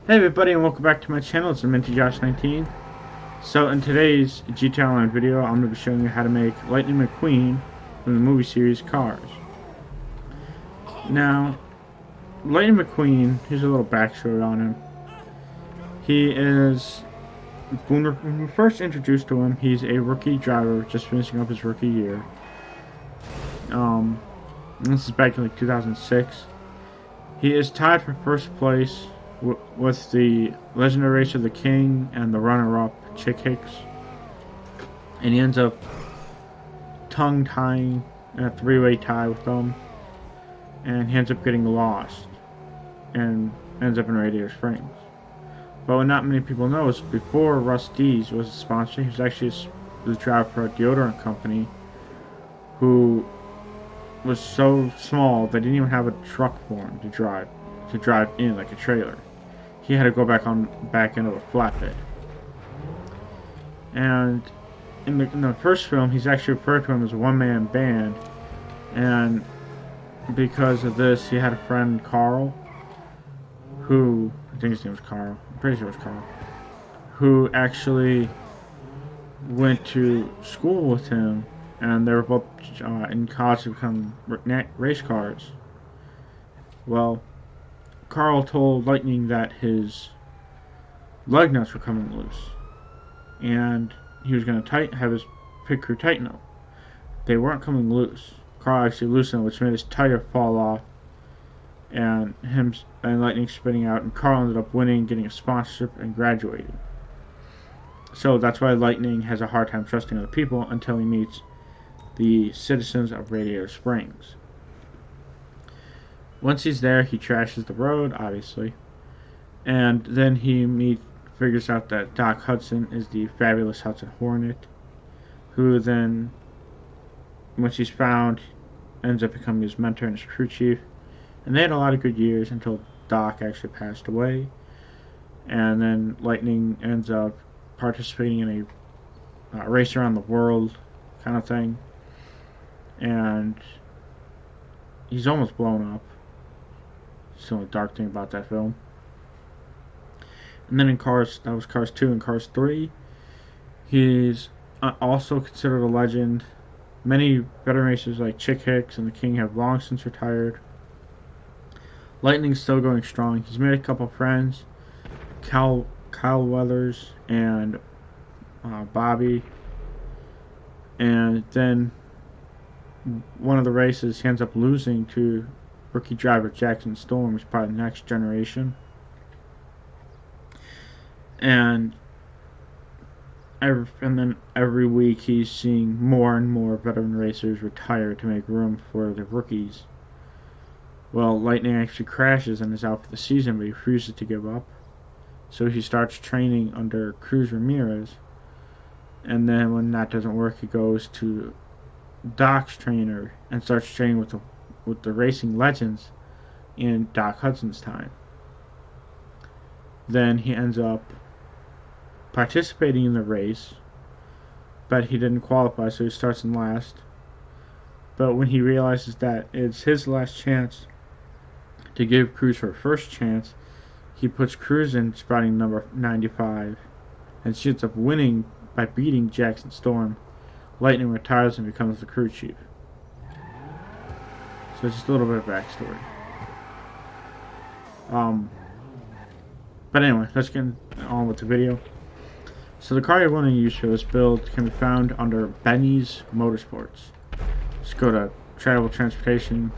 Hey everybody, and welcome back to my channel. It's MintyJosh19. So in today's GTA Online video, I'm going to be showing you how to make Lightning McQueen from the movie series Cars. Now, Lightning McQueen, here's a little backstory on him. He is, when we first introduced to him, he's a rookie driver just finishing up his rookie year. This is back in like 2006. He is tied for first place with the Legendary Race of the King and the runner-up Chick Hicks, and he ends up tongue-tying in a three-way tie with them, and he ends up getting lost and ends up in Radiator Springs. But what not many people know is before Russ Dees was a sponsor, he was actually the driver for a deodorant company who was so small they didn't even have a truck for him to drive in like a trailer. He had to go back into a flatbed. And in the first film, he's actually referred to him as a one-man band, and because of this, he had a friend, Carl, who, I think his name was Carl, I'm pretty sure it was Carl, who actually went to school with him, and they were both in college to become race cars. Well, Carl told Lightning that his lug nuts were coming loose, and he was going to have his pit crew tighten them. They weren't coming loose. Carl actually loosened them, which made his tire fall off, and Lightning spinning out, and Carl ended up winning, getting a sponsorship, and graduating. So that's why Lightning has a hard time trusting other people until he meets the citizens of Radiator Springs. Once he's there, he trashes the road, obviously, and then he figures out that Doc Hudson is the fabulous Hudson Hornet, who then, once he's found, ends up becoming his mentor and his crew chief. And they had a lot of good years until Doc actually passed away, and then Lightning ends up participating in a race around the world kind of thing, and he's almost blown up. It's the only dark thing about that film. And then in Cars, that was Cars 2 and Cars 3, he's also considered a legend. Many veteran racers like Chick Hicks and the King have long since retired. Lightning's still going strong. He's made a couple friends, Kyle Weathers and Bobby. And then one of the races, he ends up losing to rookie driver Jackson Storm, who's part of the next generation. And then every week he's seeing more and more veteran racers retire to make room for the rookies. Well, Lightning actually crashes and is out for the season, but he refuses to give up. So he starts training under Cruz Ramirez. And then when that doesn't work, he goes to Doc's trainer and starts training with the racing legends in Doc Hudson's time. Then he ends up participating in the race, but he didn't qualify, so he starts in last. But when he realizes that it's his last chance to give Cruz her first chance, he puts Cruz in spotting number 95, and she ends up winning by beating Jackson Storm. Lightning retires and becomes the crew chief. So just a little bit of backstory. But anyway, let's get on with the video. So the car you're going to use for this build can be found under Benny's Motorsports. Just go to Travel Transportation,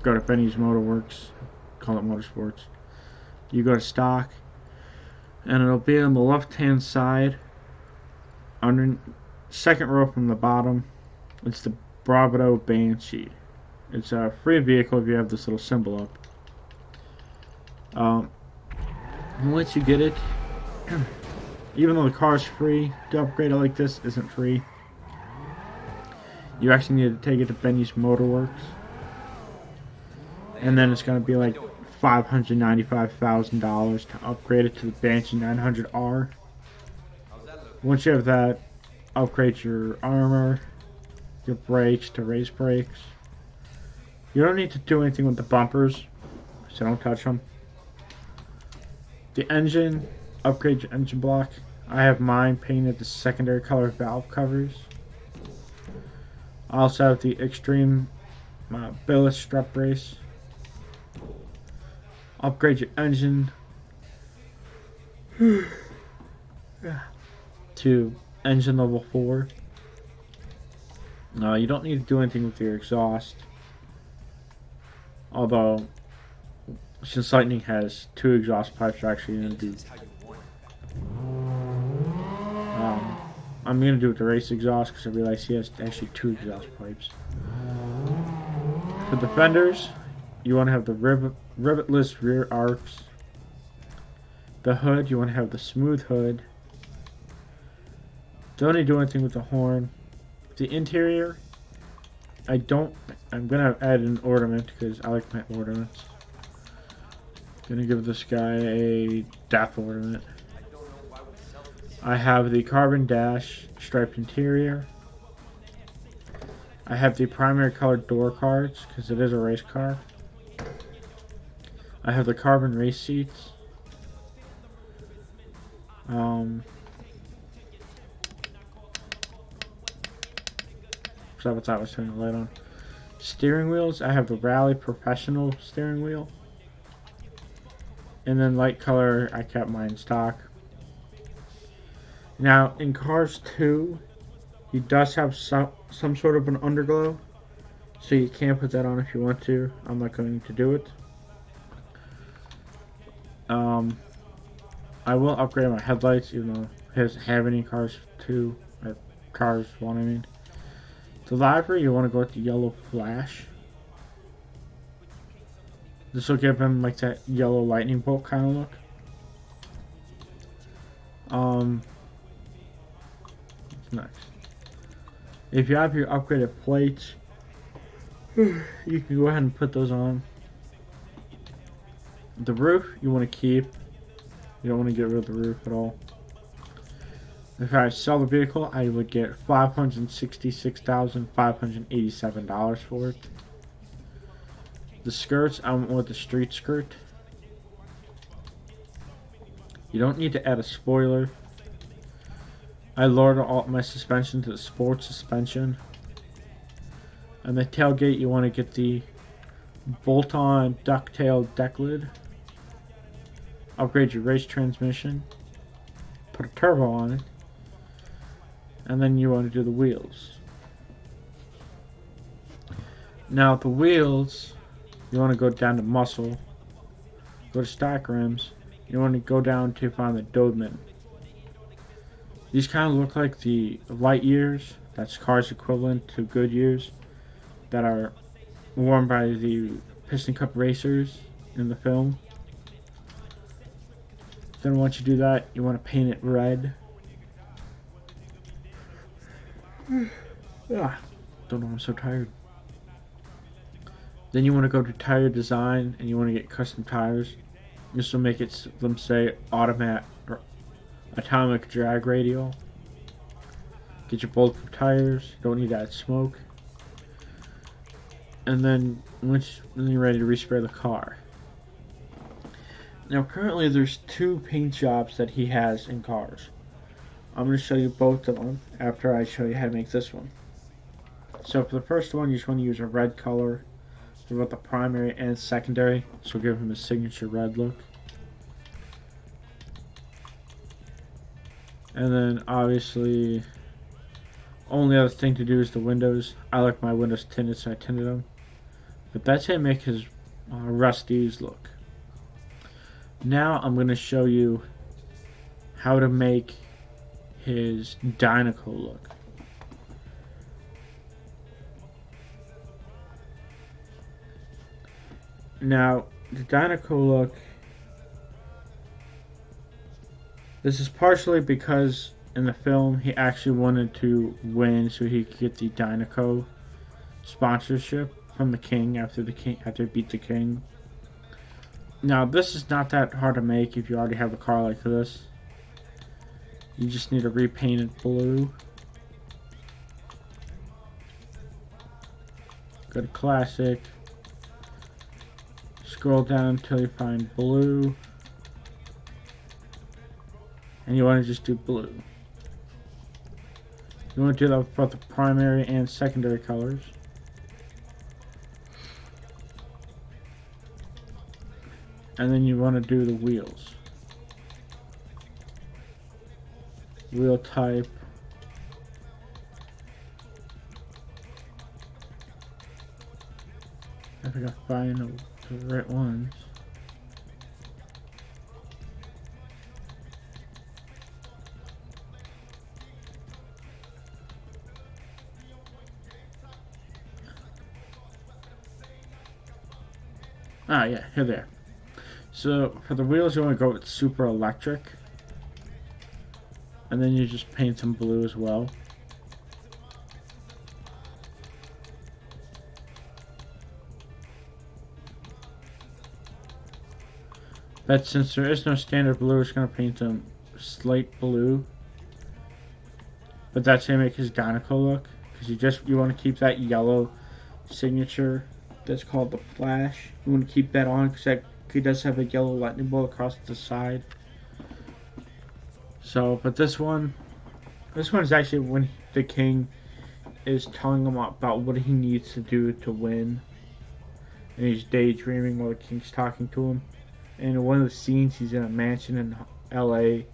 go to Benny's Motorworks, call it Motorsports. You go to Stock, and it'll be on the left-hand side, under second row from the bottom. It's the Bravado Banshee. It's a free vehicle if you have this little symbol up. Once you get it, even though the car is free, to upgrade it like this isn't free. You actually need to take it to Benny's Motorworks, and then it's going to be like $595,000 to upgrade it to the Banshee 900R. Once you have that, upgrade your armor, your brakes to race brakes. You don't need to do anything with the bumpers, so don't touch them. The engine, upgrade your engine block. I have mine painted the secondary color valve covers. I also have the extreme billet strut brace. Upgrade your engine to engine level 4. No, you don't need to do anything with your exhaust. Although, since Lightning has 2 exhaust pipes, you're actually going to do. I'm going to do it with the race exhaust because I realize he has actually 2 exhaust pipes. For the fenders, you want to have the rivetless rear arcs. The hood, you want to have the smooth hood. Don't need to do anything with the horn. The interior, I'm gonna add an ornament because I like my ornaments. Gonna give this guy a death ornament. I have the carbon dash striped interior. I have the primary colored door cards because it is a race car. I have the carbon race seats. So what's that? I was turning the light on. Steering wheels. I have the Rally Professional steering wheel. And then light color, I kept mine stock. Now in Cars 2, he does have some sort of an underglow, so you can put that on if you want to. I'm not going to do it. I will upgrade my headlights, even though he doesn't have any Cars 2 or Cars 1. I mean. The livery, you want to go with the yellow flash. This will give him like that yellow lightning bolt kind of look. What's next? If you have your upgraded plates, you can go ahead and put those on. The roof, you want to keep. You don't want to get rid of the roof at all. If I sell the vehicle, I would get $566,587 for it. The skirts, I went with the street skirt. You don't need to add a spoiler. I lowered all my suspension to the sport suspension. And the tailgate, you want to get the bolt-on ducktail deck lid. Upgrade your race transmission. Put a turbo on it. And then you want to do the wheels. Now the wheels, you want to go down to muscle, go to stock rims, you want to go down to find the Doberman. These kind of look like the light years, that's cars equivalent to good years, that are worn by the Piston Cup racers in the film. Then once you do that, you want to paint it red. Don't know, I'm so tired. Then you want to go to tire design and you want to get custom tires. This will make them say automatic or atomic drag radial. Get your bulletproof tires. Don't need to add smoke. And then once you're ready to respray the car. Now currently there's 2 paint jobs that he has in cars. I'm going to show you both of them after I show you how to make this one. So for the first one, you just want to use a red color for both the primary and secondary, so give him a signature red look. And then obviously, only other thing to do is the windows. I like my windows tinted, so I tinted them. But that's how to make his rusties look. Now I'm going to show you how to make his Dynaco look. Now, the Dynaco look, this is partially because in the film he actually wanted to win so he could get the Dynaco sponsorship from the king after he beat the king. Now, this is not that hard to make if you already have a car like this. You just need to repaint it blue. Go to classic. Scroll down until you find blue. and you want to just do blue. You want to do that with both the primary and secondary colors. And then you want to do the wheels. Wheel type. I think I find the right ones. Ah, yeah, here they are. So for the wheels, you want to go with super electric, and then you just paint some blue as well. But since there is no standard blue, it's going to paint them slate blue. But that's going to make his Dinoco look, because you want to keep that yellow signature that's called the Flash. You want to keep that on because he does have a yellow lightning bolt across the side. So, but this one is actually when the king is telling him about what he needs to do to win, and he's daydreaming while the king's talking to him. And in one of the scenes, he's in a mansion in L.A.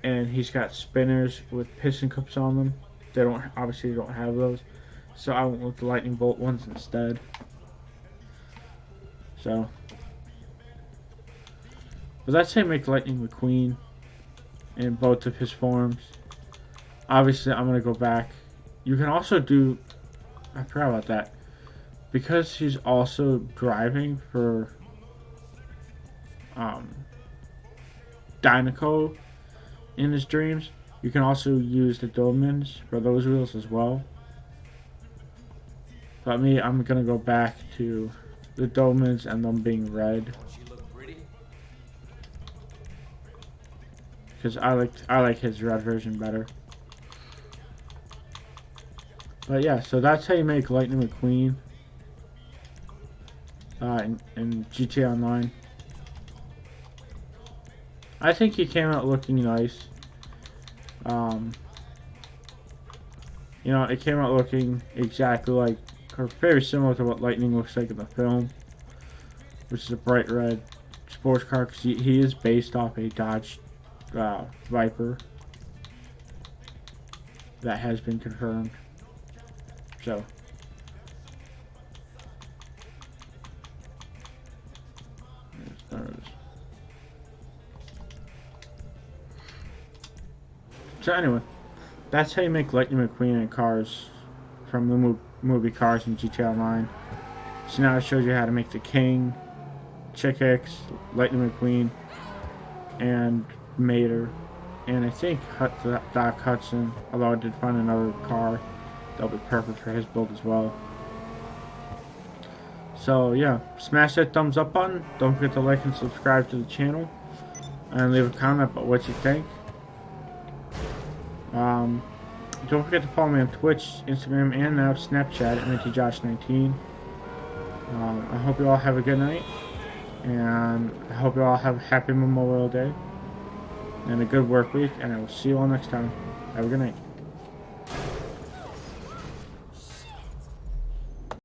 and he's got spinners with piston cups on them. They don't have those, so I went with the lightning bolt ones instead. So, but that's how you make Lighting McQueen in both of his forms. Obviously, I'm gonna go back. You can also do. I forgot about that, because he's also driving for Dinoco in his dreams. You can also use the Dolmens for those wheels as well. But me, I'm gonna go back to the Dolmens and them being red, because I like his red version better. But yeah, so that's how you make Lighting McQueen in GTA Online. I think he came out looking nice. You know, it came out looking exactly like, or very similar to what Lightning looks like in the film, which is a bright red sports car, because he is based off a Dodge Viper. That has been confirmed. So, anyway, that's how you make Lightning McQueen in cars from the movie Cars in GTA Online. So now it shows you how to make the King, Chick Hicks, Lightning McQueen, and Mater. And I think Doc Hudson, although I did find another car that'll be perfect for his build as well. So yeah, smash that thumbs up button. Don't forget to like and subscribe to the channel, and leave a comment about what you think. Don't forget to follow me on Twitch, Instagram, and now Snapchat at MintyJosh19. I hope you all have a good night, and I hope you all have a happy Memorial Day and a good work week, and I will see you all next time. Have a good night.